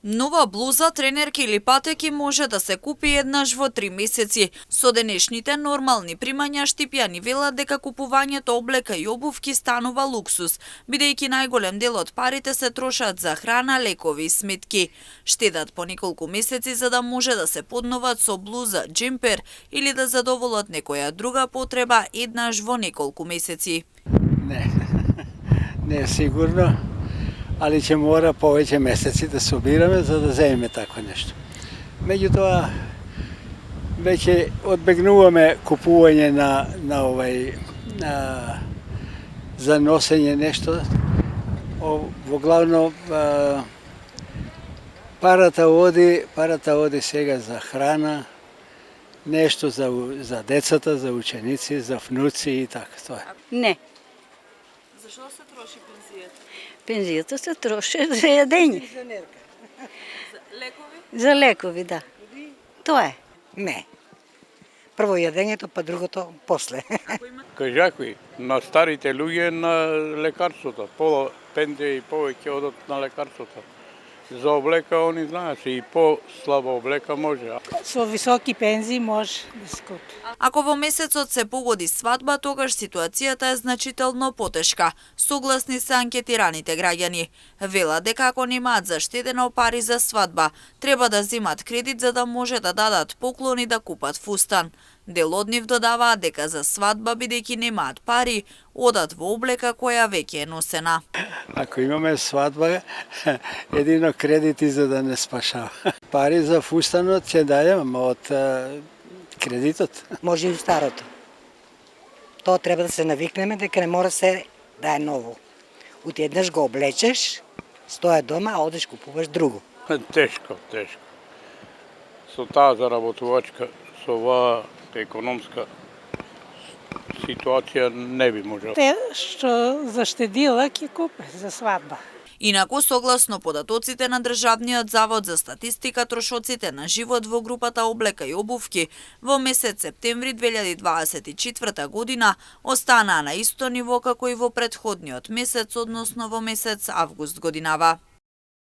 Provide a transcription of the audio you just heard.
Нова блуза, тренерки или патеки може да се купи еднаш во 3 месеци. Со денешните нормални примања штипјани велат дека купувањето облека и обувки станува луксус, бидејќи најголем дел од парите се трошат за храна, лекови и сметки. Штедат по неколку месеци за да може да се подноват со блуза, джемпер или да задоволат некоја друга потреба еднаш во неколку месеци. Не е сигурно, ali ќе mora повеќе месеци да собираме за да земеме такво нешто. Меѓутоа, веќе одбегнуваме купување за носење нешто. Во главно парата оди сега за храна, нешто за децата, за ученици, за внуци и така тоа. Не. Зашо се троши пензијата? Пензијата се троши за јадење. Лекови? За лекови, да. Тоа е. Не. Прво јадењето, па другото после. Кажакви, на старите луѓе на лекарството, пола пензија и повеќе одат на лекарството. За облека они знаат, и по-слаба облека може. Со високи пензии може да се купи. Ако во месецот се погоди свадба, тогаш ситуацијата е значително потешка, согласни се анкетираните граѓани. Велат дека ако немаат заштедено пари за свадба, треба да земат кредит за да може да дадат поклон и да купат фустан. Дел од нив додаваат дека за свадба, бидејќи немаат пари, одат во облека која веќе е носена. Ако имаме свадба, едино кредити за да не спашава. Пари за фустанот ќе дајам од кредитот. Може и старото. Тоа треба да се навикнеме дека не мора се да е ново. Отидеш го облечеш, стоја дома, а одеш купуваш друго. Тешко. Со таа заработувачка, со оваа економска ситуација не би можел. Те што заштедила ќе купи за свадба. Инаку, согласно податоците на Државниот завод за статистика, трошоците на живот во групата облека и обувки во месец септември 2024 година останаа на исто ниво како и во претходниот месец, односно во месец август годинава.